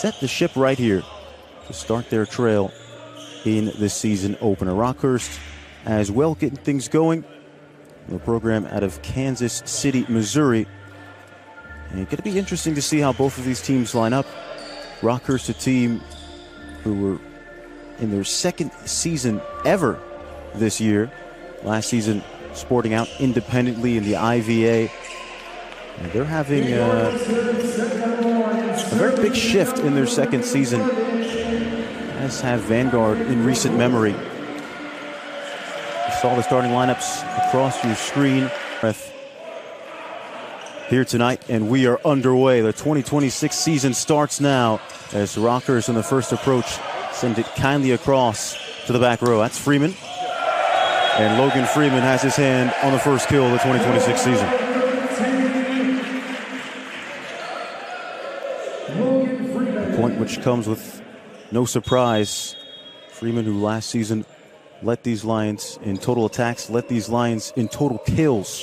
set the ship right here to start their trail in the season opener. Rockhurst as well getting things going. The program out of Kansas City, Missouri. And it's going to be interesting to see how both of these teams line up. Rockhurst, a team who were in their second season ever this year. Last season sporting out independently in the IVA. And they're having a very big shift in their second season, as have Vanguard in recent memory. You saw the starting lineups across your screen here tonight, and we are underway. The 2026 season starts now as Rockhurst on the first approach send it kindly across to the back row. That's Freeman. And Logan Freeman has his hand on the first kill of the 2026 season. A point which comes with no surprise. Freeman, who last season led these Lions in total attacks, led these Lions in total kills.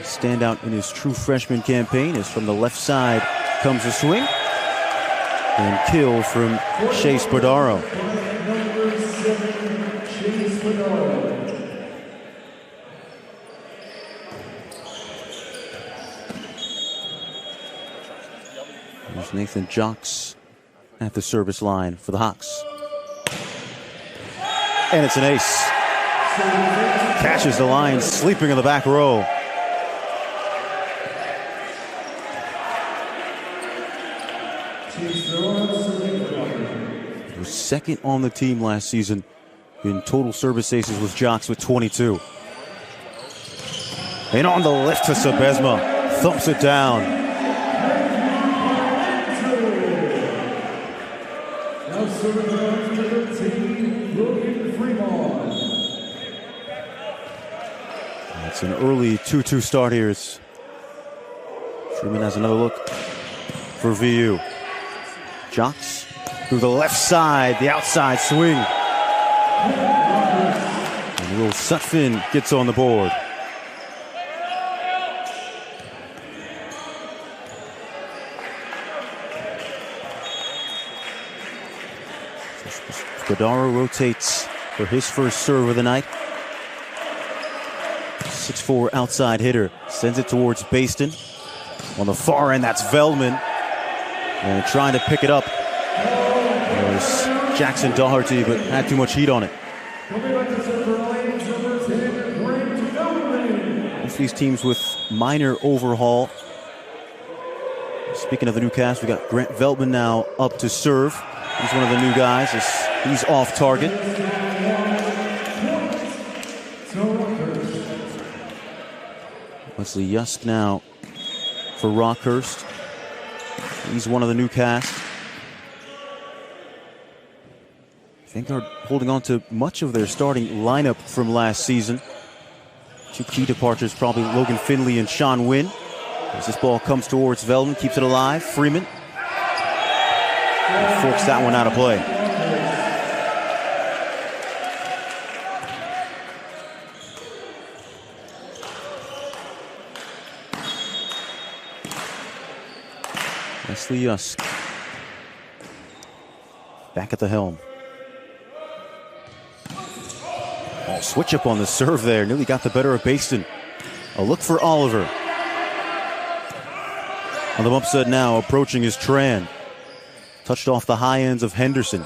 Standout in his true freshman campaign is from the left side comes a swing. And kill from Chase Badaro. There's Nathan Jocks at the service line for the Hawks. And it's an ace. Catches the line, sleeping in the back row. He was second on the team last season in total service aces with Jocks with 22. And on the lift to Sebesma, thumps it down. It's an early 2-2 start here. Freeman has another look for VU. Jocks through the left side, the outside swing. And Will Sutphin gets on the board. Badaro rotates for his first serve of the night. 6'4" outside hitter. Sends it towards Baston. On the far end, that's Veldman. And trying to pick it up. There's Jackson Doherty, but had too much heat on it. Both these teams with minor overhaul. Speaking of the new cast, we got Grant Veldman now up to serve. He's one of the new guys. He's off target. Wesley Yusk now for Rockhurst. He's one of the new cast. Vanguard holding on to much of their starting lineup from last season. Two key departures, probably Logan Finley and Sean Wynn. As this ball comes towards Veldman, keeps it alive. Freeman forks that one out of play. Wesley Yusk back at the helm. Oh, switch up on the serve there. Nearly got the better of Baston. A look for Oliver. On the bump set now, approaching is Tran. Touched off the high ends of Henderson.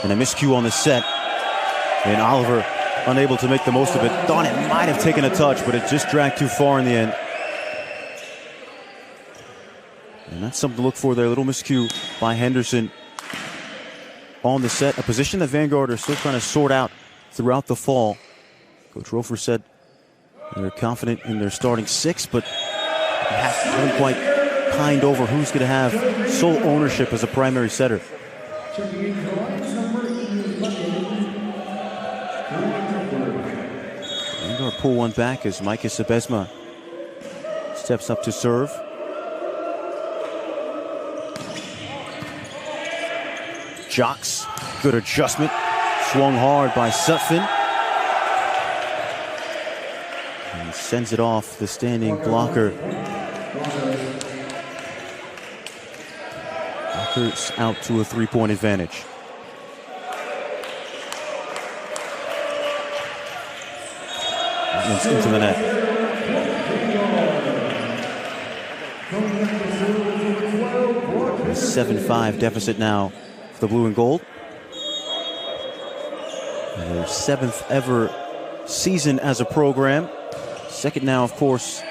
And a miscue on the set. And Oliver unable to make the most of it. Thought it might have taken a touch, but it just dragged too far in the end. And that's something to look for there. A little miscue by Henderson on the set. A position that Vanguard are still trying to sort out throughout the fall. Coach Rofer said they're confident in their starting six, but haven't quite pined over who's going to have sole ownership as a primary setter. Vanguard pull one back as Micah Sebesma steps up to serve. Jocks, good adjustment. Swung hard by Sutphin. And sends it off the standing blocker. Rockhurst out to a 3-point advantage. And into the net. A 7-5 deficit now for the blue and gold. And their 7th ever season as a program. Second now, of course,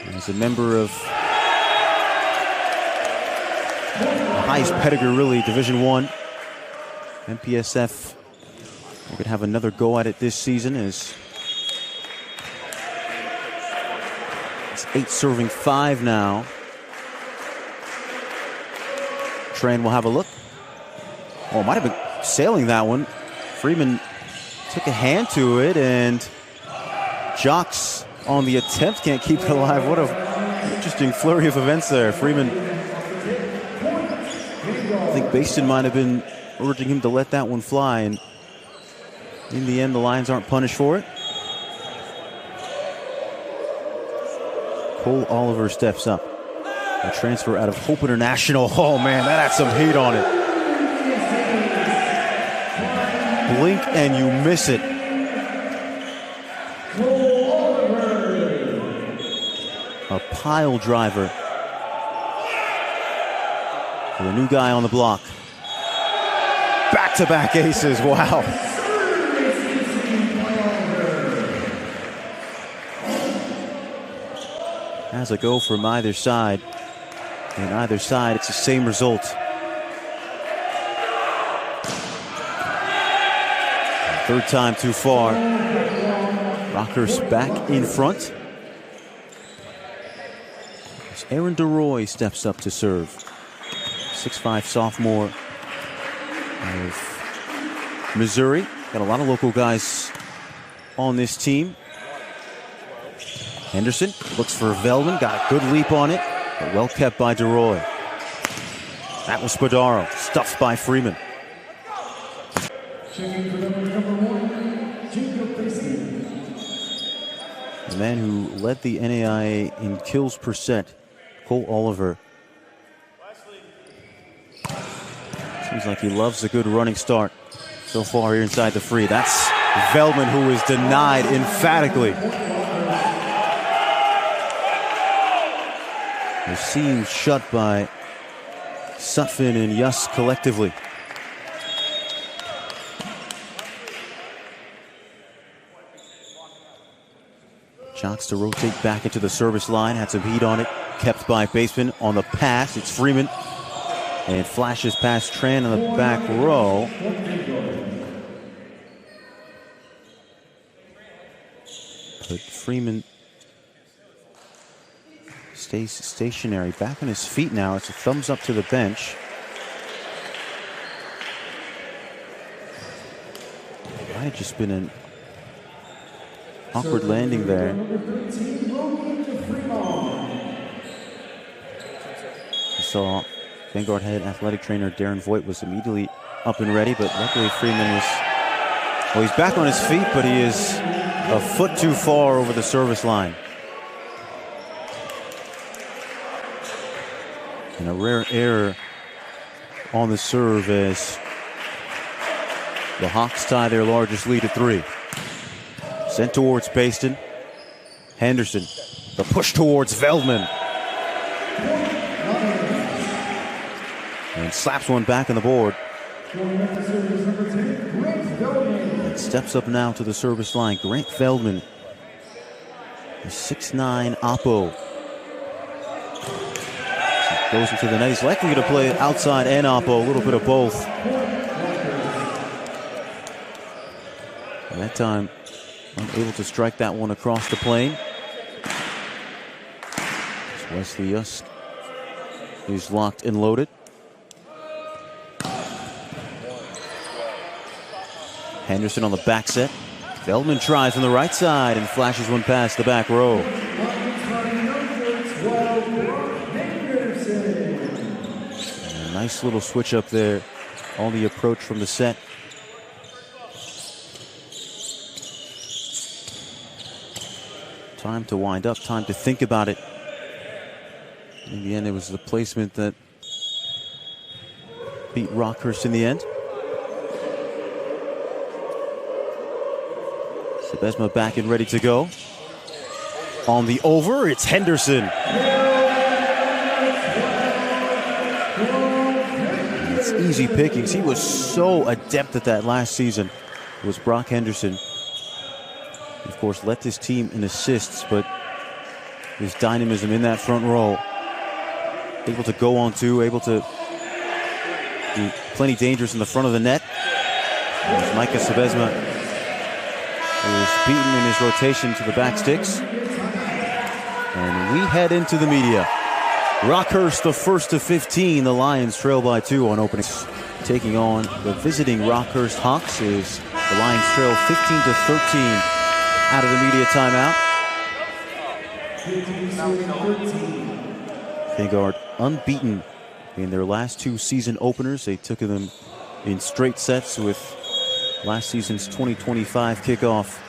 as a member of the highest pedigree, really, Division I. MPSF could have another go at it this season as it's 8 serving 5 now. Tran will have a look. Oh, might have been sailing that one. Freeman took a hand to it, and Jocks on the attempt can't keep it alive. What an interesting flurry of events there. Freeman, I think Baston might have been urging him to let that one fly, and in the end, the Lions aren't punished for it. Cole Oliver steps up. A transfer out of Hope International. Oh man, that had some heat on it. Blink and you miss it. A pile driver for the new guy on the block. Back-to-back aces, wow. Has a go from either side. And either side, it's the same result. Third time too far. Rockhurst back in front. As Aaron DeRoy steps up to serve. 6'5" sophomore of Missouri. Got a lot of local guys on this team. Henderson looks for Veldman, got a good leap on it, but well kept by DeRoy. That was Spadaro, stuffed by Freeman. The man who led the NAIA in kills per set, Cole Oliver. Seems like he loves a good running start so far here inside the free. That's Veldman, who is denied emphatically. The seam shut by Sutphin and Yus collectively. Jocks to rotate back into the service line, had some heat on it, kept by Baseman on the pass. It's Freeman, and flashes past Tran on the back row. But Freeman stays stationary, back on his feet now. It's a thumbs up to the bench. Might have just been an awkward landing there. You saw Vanguard head athletic trainer Darren Voigt was immediately up and ready, but luckily Freeman was, well, he's back on his feet, but he is a foot too far over the service line. And a rare error on the serve as the Hawks tie their largest lead at 3. Sent towards Baston. Henderson, the push towards Veldman. And slaps one back on the board. And steps up now to the service line. Grant Veldman, the 6'9" Oppo. Goes into the net. He's likely to play outside and Oppo, a little bit of both. And that time, unable to strike that one across the plane. As Wesley Yust is locked and loaded. Henderson on the back set. Veldman tries from the right side and flashes one past the back row. A nice little switch up there on the approach from the set. Time to wind up, time to think about it. In the end, it was the placement that beat Rockhurst in the end. Sebesma back and ready to go. On the over, it's Henderson. It's easy pickings. He was so adept at that last season. It was Brock Henderson. Of course, led this team in assists, but his dynamism in that front row, able to go on two, able to be plenty dangerous in the front of the net. Micah Sebesma is beaten in his rotation to the back sticks. And we head into the media. Rockhurst, the first of 15. The Lions trail by 2 on opening. Taking on the visiting Rockhurst Hawks is the Lions trail 15-13 out of the media timeout. Vanguard unbeaten in their last 2 season openers. They took them in straight sets with last season's 2025 kickoff.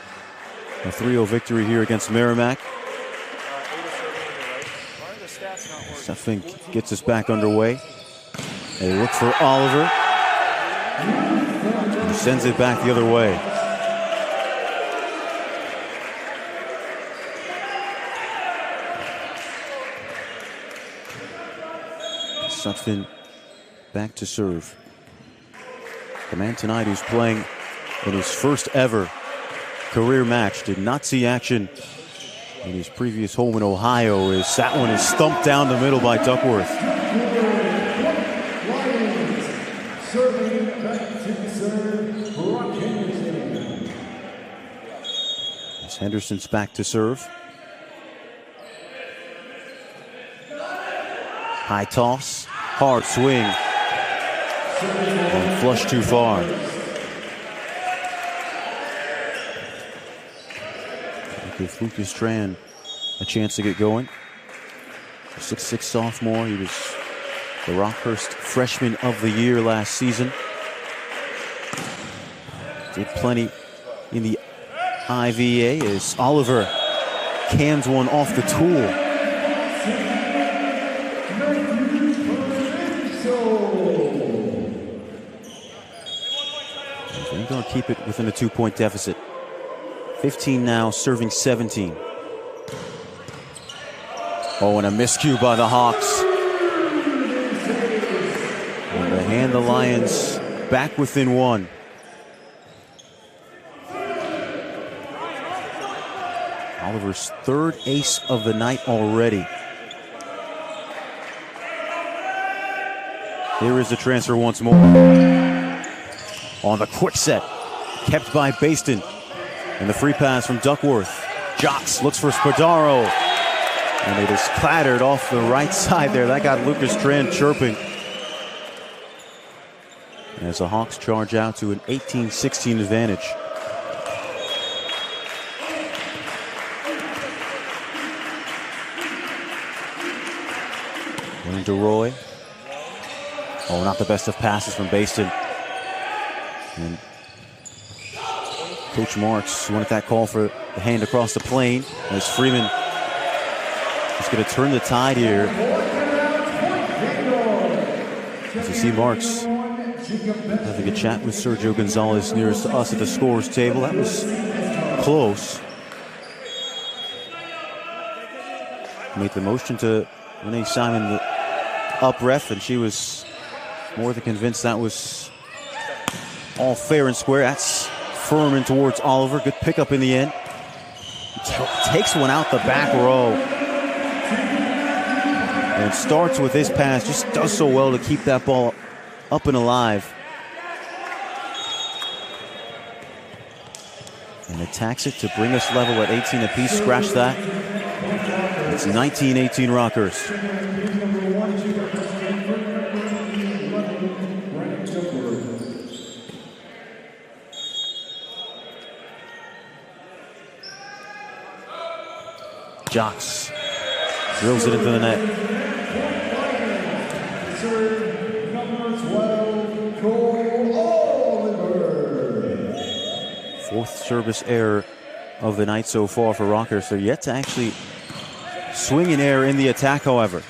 A 3-0 victory here against Merrimack. Stuffing gets us back underway. They look for Oliver, who sends it back the other way. Sutphin back to serve. The man tonight who's playing in his first ever career match, did not see action in his previous home in Ohio, as that one is stumped down the middle by Duckworth. As Henderson's back to serve. High toss, hard swing, and flush too far. Give Lucas Tran a chance to get going. 6'6" sophomore. He was the Rockhurst Freshman of the Year last season. Did plenty in the IVA as Oliver cans one off the tool. They're going to keep it within a 2-point deficit. 15 now, serving 17. Oh, and a miscue by the Hawks. And they hand the Lions back within 1. Oliver's 3rd ace of the night already. Here is the transfer once more. On the quick set, kept by Baston. And the free pass from Duckworth. Jocks looks for Spadaro. And it is clattered off the right side there. That got Lucas Tran chirping. As the Hawks charge out to an 18-16 advantage. And DeRoy. Oh, not the best of passes from Baston. And Coach Marks wanted that call for the hand across the plane, as Freeman is going to turn the tide here. As you see Marks having a chat with Sergio Gonzalez nearest to us at the scorer's table. That was close. Made the motion to Renee Simon, the up ref, and she was more than convinced that was all fair and square. That's Furman towards Oliver. Good pickup in the end. Takes one out the back row. And starts with this pass. Just does so well to keep that ball up and alive. And attacks it to bring us level at 18 apiece. Scratch that. It's 19-18 Rockhurst. Jocks drills it into the net. Fourth service error of the night so far for Rockhurst. They're yet to actually swing an error in the attack, however.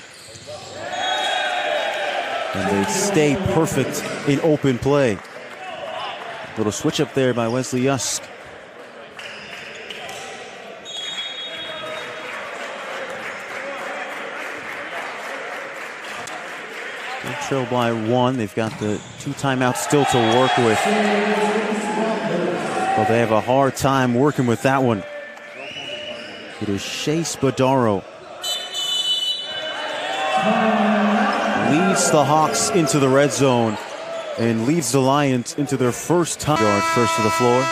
And they stay perfect in open play. Little switch up there by Wesley Yusk. They trail by 1. They've got the 2 timeouts still to work with. But they have a hard time working with that one. It is Shea Spadaro. Leads the Hawks into the red zone and leads the Lions into their first time. First to the floor.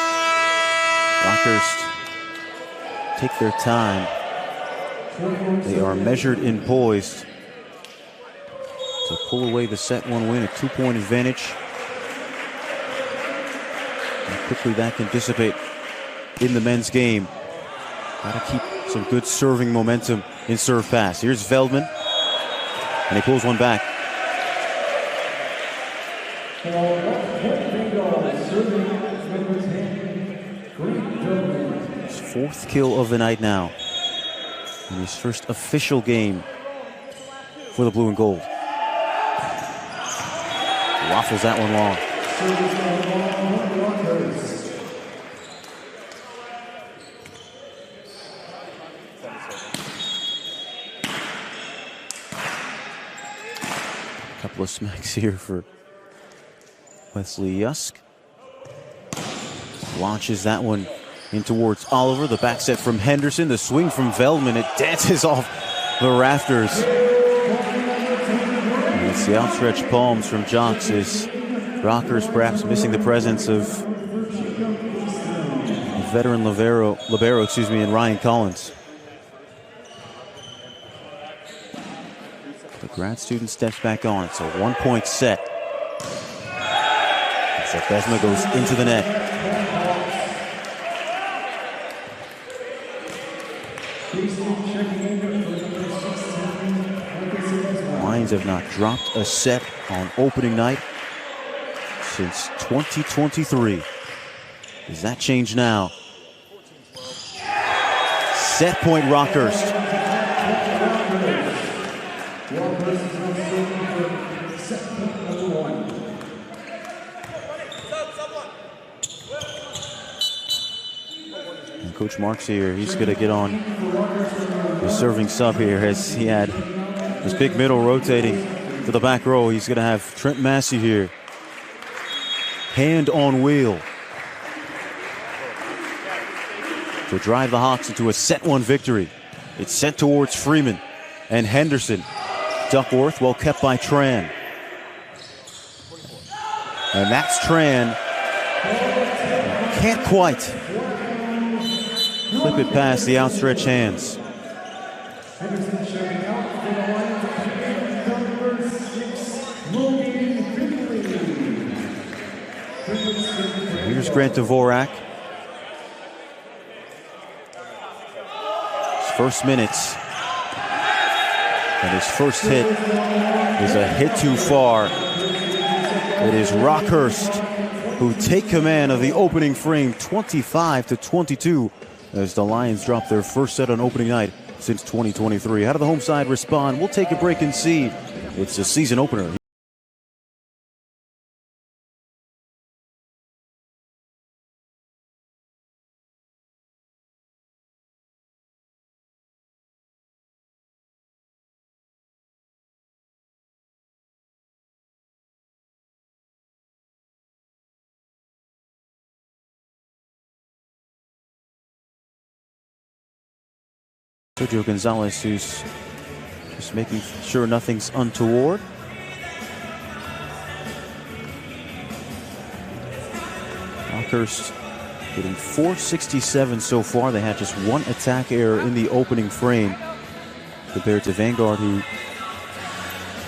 Rockhurst take their time. They are measured and poised to pull away the set 1 win, a 2-point advantage. How quickly that can dissipate in the men's game. Got to keep some good serving momentum in serve pass. Here's Veldman, and he pulls one back. His 4th kill of the night now, in his first official game for the blue and gold. Waffles that one long. A couple of smacks here for Wesley Yusk. Launches that one in towards Oliver. The back set from Henderson. The swing from Veldman. It dances off the rafters. And it's the outstretched palms from Jocks as Rockhurst perhaps missing the presence of veteran libero, and Ryan Collins. The grad student steps back on. It's a 1-point set. Besma goes into the net. Lions have not dropped a set on opening night since 2023. Does that change now? Set point Rockhurst. And Coach Marks here, he's going to get on the serving sub here as he had his big middle rotating to the back row. He's going to have Trent Massey here. Hand on wheel to drive the Hawks into a set 1 victory. It's sent towards Freeman and Henderson. Duckworth well kept by Tran. And that's Tran. Can't quite flip it past the outstretched hands. Here's Grant Dvorak. His first minutes. And his first hit is a hit too far. It is Rockhurst who take command of the opening frame, 25-22, as the Lions drop their first set on opening night since 2023. How did the home side respond? We'll take a break and see. It's a season opener. Sergio Gonzalez, who's just making sure nothing's untoward. Rockhurst getting 467 so far. They had just 1 attack error in the opening frame compared to Vanguard, who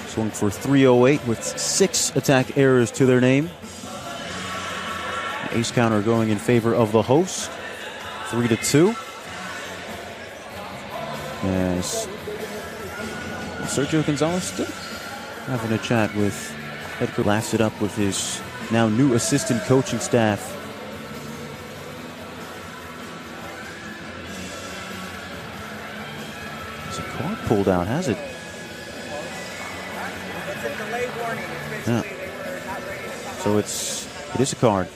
swung for 308 with 6 attack errors to their name. Ace counter going in favor of the host, 3-2. As Sergio Gonzalez still having a chat with head coach, laughs it up with his now new assistant coaching staff. There's a card pulled out, has it? It's a delay warning. Yeah. So it is a card.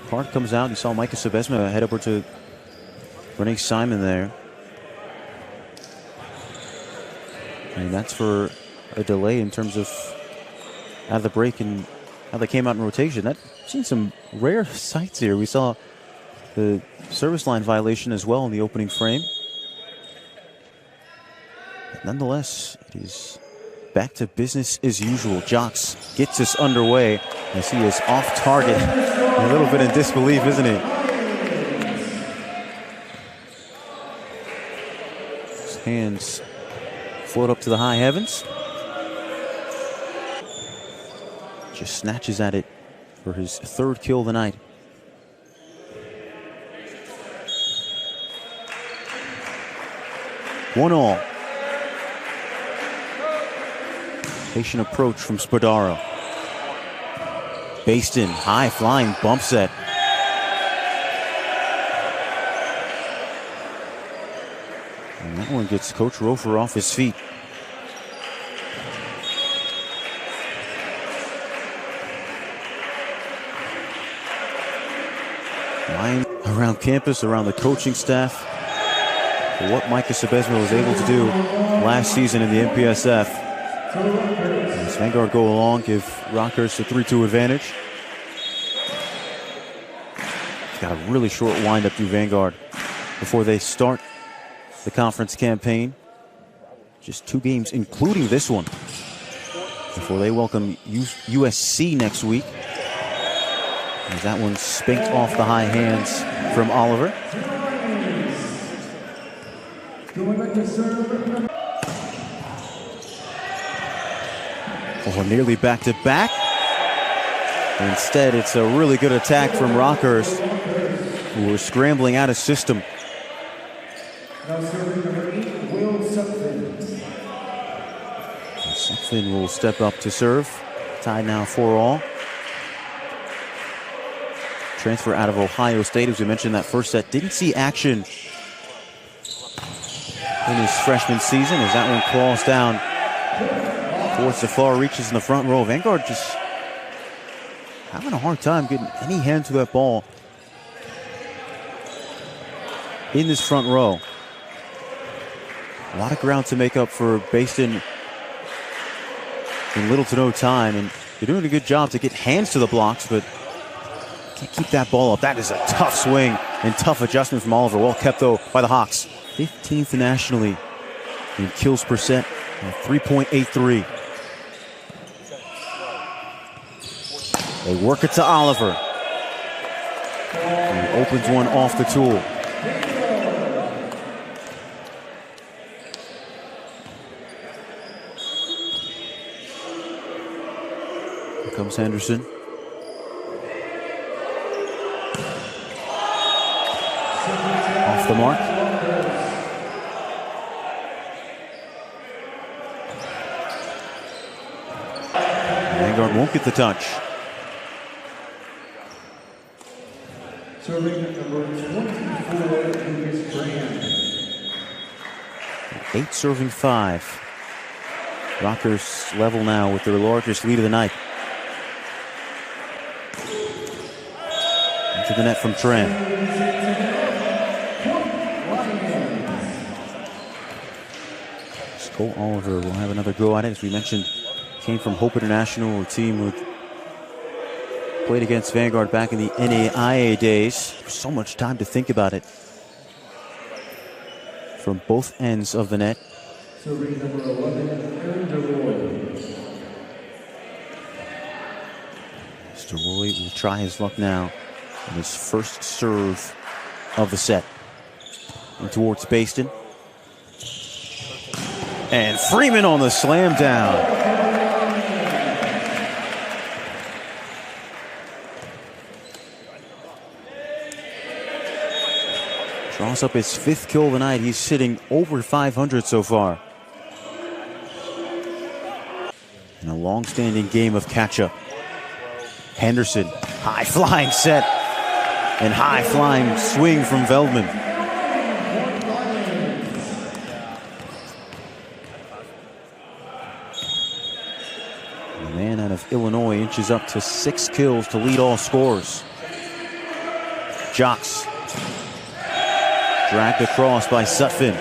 Card comes out. You saw Micah Sebesma head over to Renee Simon there. And that's for a delay in terms of out of the break and how they came out in rotation. I've seen some rare sights here. We saw the service line violation as well in the opening frame. But nonetheless, it is back to business as usual. Jocks gets us underway as he is off target. A little bit in disbelief, isn't he? His hands float up to the high heavens. Just snatches at it for his third kill of the night. One all. Patient approach from Spadaro. Baston, high flying bump set. And that one gets Coach Rofer off his feet. Line around campus, around the coaching staff, for what Micah Sebesma was able to do last season in the MPSF. As Vanguard go along, give Rockhurst a 3-2 advantage. It's got a really short windup through Vanguard before they start the conference campaign. Just 2 games, including this one, before they welcome USC next week. As that one spanked off the high hands from Oliver. Oh, nearly back to back. Instead, it's a really good attack from Rockhurst, who were scrambling out of system. Sutphin will step up to serve. Tied now 4-all. Transfer out of Ohio State, as we mentioned that first set. Didn't see action in his freshman season as that one claws down towards the far reaches in the front row. Vanguard just having a hard time getting any hand to that ball in this front row. A lot of ground to make up for Baston in little to no time, and they're doing a good job to get hands to the blocks, but can't keep that ball up. That is a tough swing and tough adjustment from Oliver. Well kept, though, by the Hawks. 15th nationally in kills per set, 3.83. They work it to Oliver. He opens one off the tool. Here comes Henderson. Off the mark. Vanguard won't get the touch. Serving number 24, Lucas Graham. 8 serving 5. Rockhurst level now with their largest lead of the night. Into the net from Tran. Cole Oliver will have another go at it. As we mentioned, came from Hope International, a team who played against Vanguard back in the NAIA days. So much time to think about it from both ends of the net. Serving number 11, Aaron DeRoy. Mr. Roy will try his luck now in his first serve of the set. And towards Baston. And Freeman on the slam down. Draws up his 5th kill of the night. He's sitting over 500 so far. In a long-standing game of catch-up. Henderson, high-flying set. And high-flying swing from Veldman. South Illinois inches up to 6 kills to lead all scorers. Jocks dragged across by Sutphin.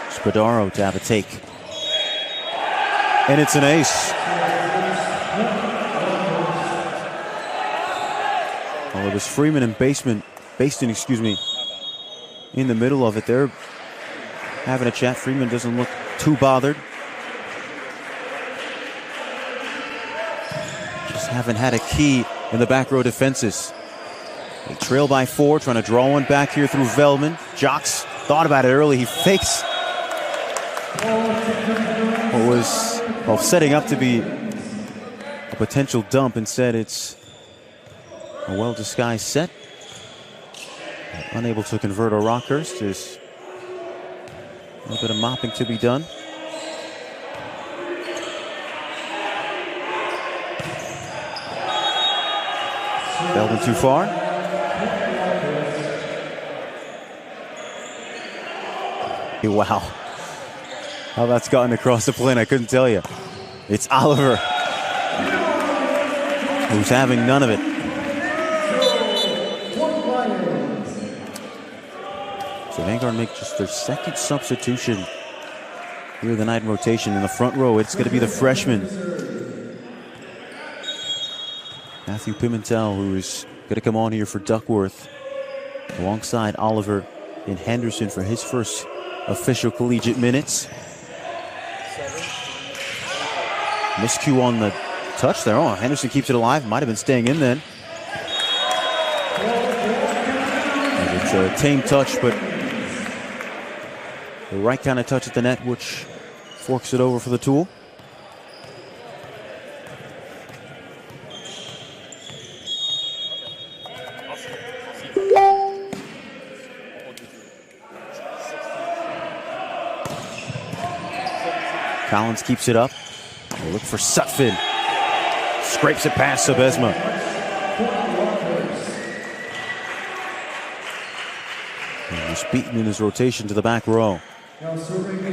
Spadaro to have a take. And it's an ace. Well, it was Freeman and Baston, in the middle of it. They're having a chat. Freeman doesn't look too bothered. Just haven't had a key in the back row defenses. They trail by 4, trying to draw one back here through Velman. Jocks thought about it early. He fakes what was setting up to be a potential dump. Instead, it's a well-disguised set. Unable to convert a Rockhurst. There's a little bit of mopping to be done. Velman too far. Wow. How that's gotten across the plane, I couldn't tell you. It's Oliver who's having none of it. So Vanguard make just their second substitution here of the night in rotation. In the front row, it's going to be the freshman Matthew Pimentel, who is going to come on here for Duckworth, alongside Oliver and Henderson for his first official collegiate minutes. Miscue on the touch there. Oh, Henderson keeps it alive. Might have been staying in then. And it's a tame touch, but the right kind of touch at the net, which forks it over for the Tool. Collins keeps it up. We'll look for Sutphin. Scrapes it past Sobesma. And he's beaten in his rotation to the back row. And soaring